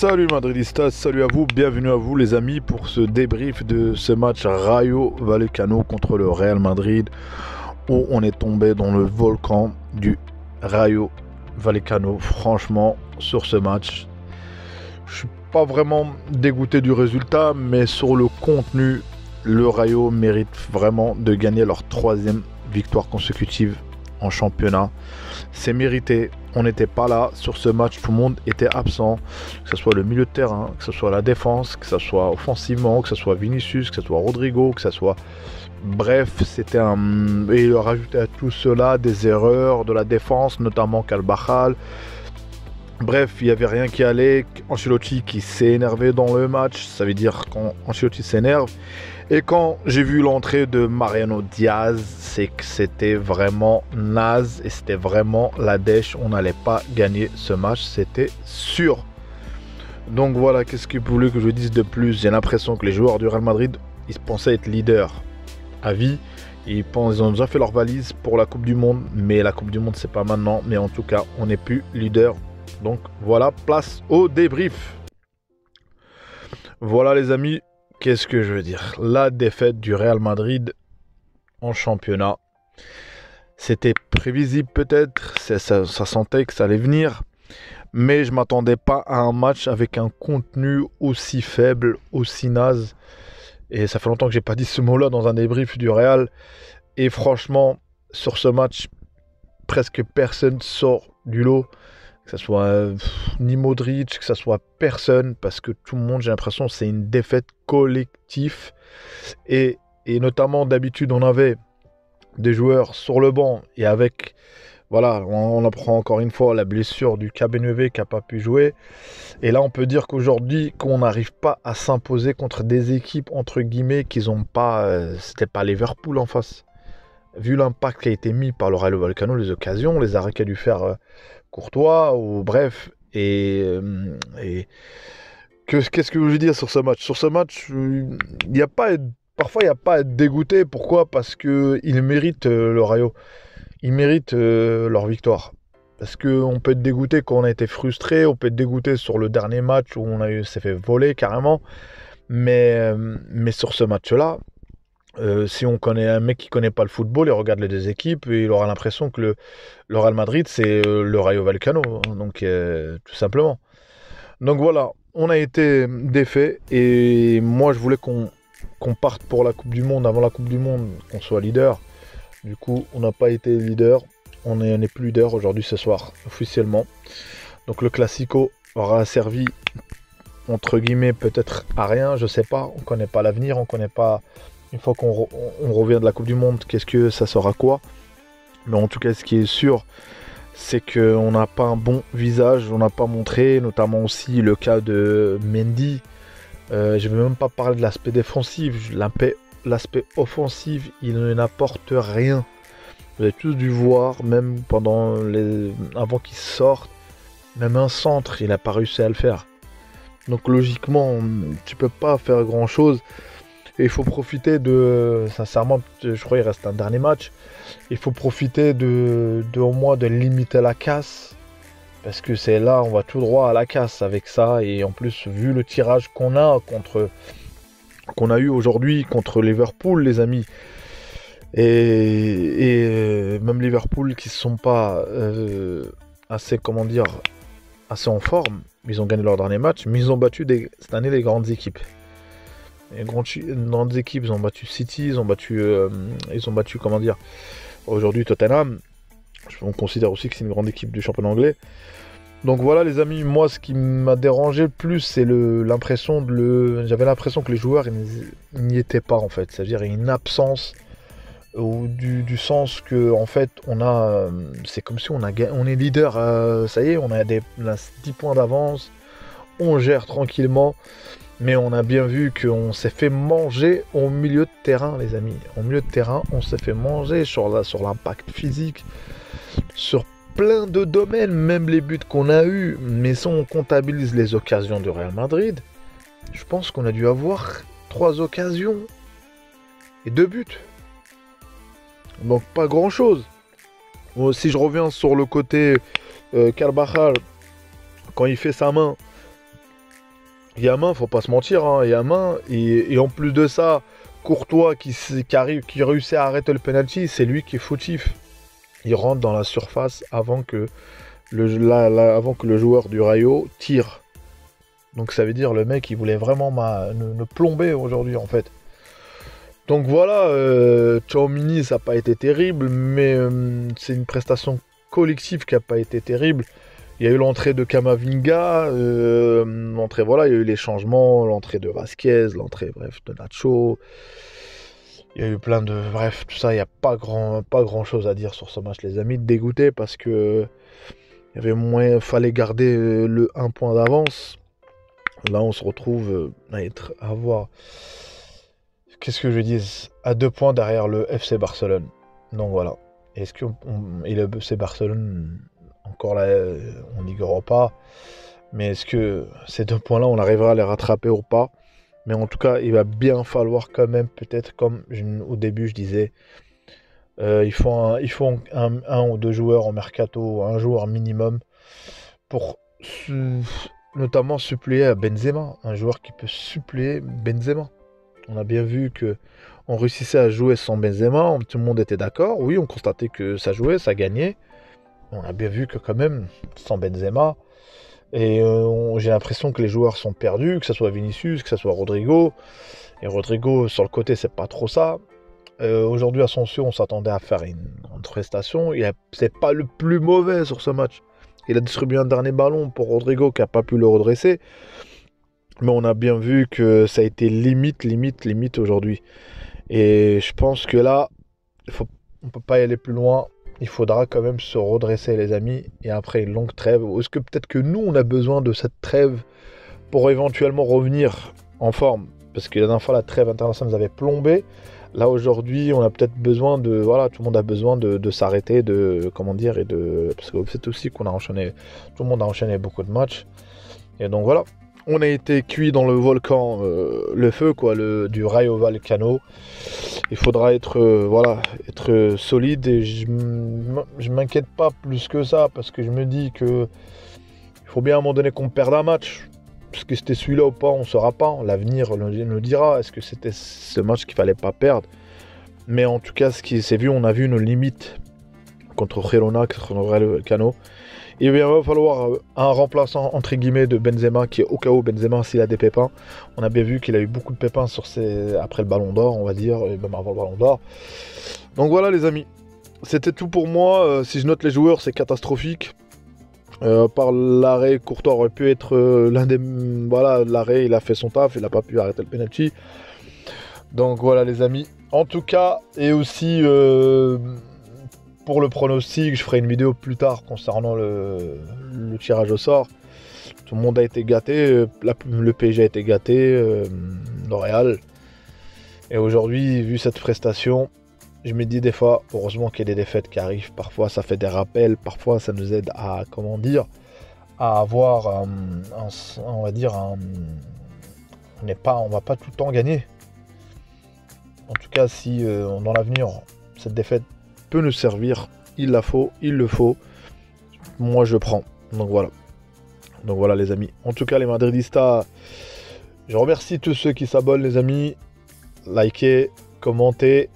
Salut Madridistas, salut à vous, bienvenue à vous les amis pour ce débrief de ce match Rayo Vallecano contre le Real Madrid où on est tombé dans le volcan du Rayo Vallecano. Franchement, sur ce match, je suis pas vraiment dégoûté du résultat, mais sur le contenu, le Rayo mérite vraiment de gagner leur troisième victoire consécutive en championnat. C'est mérité, on n'était pas là sur ce match, tout le monde était absent, que ce soit le milieu de terrain, que ce soit la défense, que ce soit offensivement, que ce soit Vinicius, que ce soit Rodrigo, que ce soit... Bref, c'était un... Et il a rajouté à tout cela des erreurs de la défense, notamment Carvajal. Bref, il n'y avait rien qui allait. Ancelotti qui s'est énervé dans le match, ça veut dire quand Ancelotti s'énerve. Et quand j'ai vu l'entrée de Mariano Diaz, c'est que c'était vraiment naze et c'était vraiment la dèche. On n'allait pas gagner ce match, c'était sûr. Donc voilà, qu'est-ce que vous voulez que je dise de plus? J'ai l'impression que les joueurs du Real Madrid, ils pensaient être leaders à vie. Ils ont déjà fait leur valise pour la Coupe du Monde, mais la Coupe du Monde, c'est pas maintenant. Mais en tout cas, on n'est plus leader. Donc voilà, place au débrief. Voilà les amis. Qu'est-ce que je veux dire? La défaite du Real Madrid en championnat. C'était prévisible peut-être, ça sentait que ça allait venir. Mais je ne m'attendais pas à un match avec un contenu aussi faible, aussi naze. Et ça fait longtemps que je n'ai pas dit ce mot-là dans un débrief du Real. Et franchement, sur ce match, presque personne sort du lot. Que ce soit ni Modric, que ce soit personne, parce que tout le monde, j'ai l'impression, c'est une défaite collective. Et notamment, d'habitude, on avait des joueurs sur le banc, et avec, voilà, on apprend encore une fois la blessure du Cabernet qui n'a pas pu jouer. Et là, on peut dire qu'aujourd'hui, qu'on n'arrive pas à s'imposer contre des équipes, entre guillemets, qui n'ont pas, c'était pas Liverpool en face. Vu l'impact qui a été mis par le Rayo Vallecano, les occasions, les arrêts qu'a dû faire Courtois, ou bref, qu'est-ce que je veux dire sur ce match? Sur ce match, parfois il n'y a pas à être dégoûté. Pourquoi? Parce qu'ils méritent le Rayo, ils méritent leur victoire. Parce qu'on peut être dégoûté quand on a été frustré, on peut être dégoûté sur le dernier match où s'est fait voler carrément, mais sur ce match-là, si on connaît un mec qui connaît pas le football, il regarde les deux équipes et il aura l'impression que le Real Madrid c'est le Rayo Vallecano, donc tout simplement. Donc voilà, on a été défait et moi je voulais qu'on parte pour la Coupe du Monde, avant la Coupe du Monde, qu'on soit leader. Du coup, on n'a pas été leader, on n'est plus leader aujourd'hui ce soir, officiellement. Donc le Classico aura servi, entre guillemets, peut-être à rien, je sais pas, on connaît pas l'avenir, on connaît pas... Une fois qu'on revient de la Coupe du Monde, qu'est-ce que ça sera quoi? Mais en tout cas, ce qui est sûr, c'est qu'on n'a pas un bon visage, on n'a pas montré, notamment aussi le cas de Mendy. Je ne vais même pas parler de l'aspect défensif, l'aspect offensif, il n'apporte rien. Vous avez tous dû voir, même avant qu'il sorte, même un centre, il n'a pas réussi à le faire. Donc logiquement, tu peux pas faire grand-chose. Et il faut profiter sincèrement, je crois qu'il reste un dernier match. Il faut profiter au moins de limiter la casse. Parce que c'est là, on va tout droit à la casse avec ça. Et en plus, vu le tirage qu'on a eu aujourd'hui contre Liverpool, les amis. Et même Liverpool qui ne sont pas assez en forme. Ils ont gagné leur dernier match, mais ils ont battu cette année les grandes équipes. Les grandes équipes, ils ont battu City, ils ont battu aujourd'hui Tottenham. On considère aussi que c'est une grande équipe du championnat anglais. Donc voilà les amis, moi ce qui m'a dérangé le plus, c'est j'avais l'impression que les joueurs n'y étaient pas en fait. C'est-à-dire une absence du sens que en fait c'est comme si on est leader, ça y est, on a 10 points d'avance, on gère tranquillement. Mais on a bien vu qu'on s'est fait manger au milieu de terrain, les amis. Au milieu de terrain, on s'est fait manger sur l'impact physique, sur plein de domaines, même les buts qu'on a eus. Mais si on comptabilise les occasions du Real Madrid, je pense qu'on a dû avoir 3 occasions et 2 buts. Donc pas grand-chose. Si je reviens sur le côté Carvajal, quand il fait sa main, Yamin, faut pas se mentir, hein, Yamin, et en plus de ça, Courtois qui réussit à arrêter le penalty, c'est lui qui est fautif. Il rentre dans la surface avant que avant que le joueur du Rayo tire. Donc ça veut dire le mec il voulait vraiment me plomber aujourd'hui en fait. Donc voilà, Tchouaméni ça n'a pas été terrible, mais c'est une prestation collective qui n'a pas été terrible. Il y a eu l'entrée de Camavinga, l'entrée voilà, il y a eu les changements, l'entrée de Vasquez, l'entrée bref de Nacho. Il y a eu plein de bref tout ça, il n'y a pas grand chose à dire sur ce match les amis, dégoûté parce que il y avait moins, fallait garder le 1 point d'avance. Là on se retrouve à avoir qu'est-ce que je dis à 2 points derrière le FC Barcelone. Donc voilà. Est-ce que et le FC Barcelone encore là on Ligue Europa, mais est-ce que ces 2 points là on arrivera à les rattraper ou pas? Mais en tout cas il va bien falloir quand même peut-être comme au début je disais il faut un ou deux joueurs en mercato, un joueur minimum pour notamment suppléer à Benzema, un joueur qui peut suppléer Benzema. On a bien vu que on réussissait à jouer sans Benzema, tout le monde était d'accord, oui on constatait que ça jouait, ça gagnait. On a bien vu que quand même, sans Benzema, et j'ai l'impression que les joueurs sont perdus, que ce soit Vinicius, que ce soit Rodrigo. Et Rodrigo, sur le côté, c'est pas trop ça. Aujourd'hui, Asensio, on s'attendait à faire une grande prestation. C'est pas le plus mauvais sur ce match. Il a distribué un dernier ballon pour Rodrigo qui n'a pas pu le redresser. Mais on a bien vu que ça a été limite aujourd'hui. Et je pense que là, on peut pas y aller plus loin. Il faudra quand même se redresser les amis et après une longue trêve. Ou est-ce que peut-être que nous on a besoin de cette trêve pour éventuellement revenir en forme? Parce que la dernière fois la trêve internationale nous avait plombé. Là aujourd'hui on a peut-être besoin de... Voilà, tout le monde a besoin de s'arrêter, comment dire, parce que c'est aussi qu'on a enchaîné... Tout le monde a enchaîné beaucoup de matchs. Et donc voilà. On a été cuit dans le volcan, le feu quoi, du Rayo Vallecano. Il faudra être solide et je m'inquiète pas plus que ça parce que je me dis que il faut bien à un moment donné qu'on perde un match. Parce que c'était celui-là ou pas, on ne saura pas. L'avenir nous dira. Est-ce que c'était ce match qu'il fallait pas perdre? Mais en tout cas, ce qui s'est vu, on a vu nos limites contre Girona, contre le Rayo Vallecano. Il va falloir un remplaçant entre guillemets de Benzema qui est au cas où Benzema s'il a des pépins. On a bien vu qu'il a eu beaucoup de pépins après le Ballon d'Or, on va dire, et même avant le Ballon d'Or. Donc voilà les amis, c'était tout pour moi. Si je note les joueurs, c'est catastrophique. Par l'arrêt, Courtois aurait pu être l'un des... Voilà, l'arrêt, il a fait son taf, il n'a pas pu arrêter le penalty. Donc voilà les amis. En tout cas, et aussi... pour le pronostic, je ferai une vidéo plus tard concernant le tirage au sort. Tout le monde a été gâté, le PSG a été gâté, le Real. Et aujourd'hui, vu cette prestation, je me dis des fois, heureusement qu'il y a des défaites qui arrivent. Parfois, ça fait des rappels, parfois, ça nous aide à, comment dire, à avoir, on va dire, on va pas tout le temps gagner. En tout cas, si dans l'avenir, cette défaite peut nous servir, il le faut, moi je prends. Donc voilà les amis. En tout cas les Madridistas, je remercie tous ceux qui s'abonnent les amis, likez, commentez.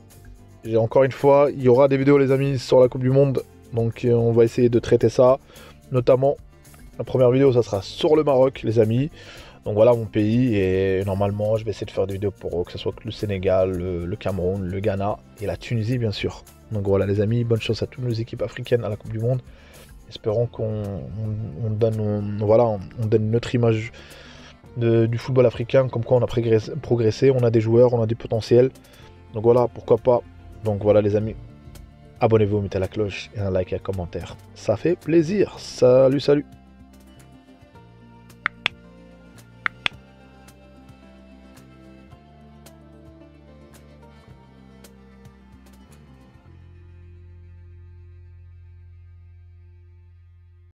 Encore une fois, il y aura des vidéos les amis sur la Coupe du Monde, donc on va essayer de traiter ça. Notamment, la première vidéo ça sera sur le Maroc les amis. Donc voilà mon pays et normalement je vais essayer de faire des vidéos pour que ce soit le Sénégal, le Cameroun, le Ghana et la Tunisie bien sûr. Donc voilà les amis, bonne chance à toutes nos équipes africaines à la Coupe du Monde. Espérons qu'on donne notre image du football africain, comme quoi on a progressé, on a des joueurs, on a du potentiel. Donc voilà, pourquoi pas. Donc voilà les amis, abonnez-vous, mettez la cloche et un like et un commentaire. Ça fait plaisir. Salut.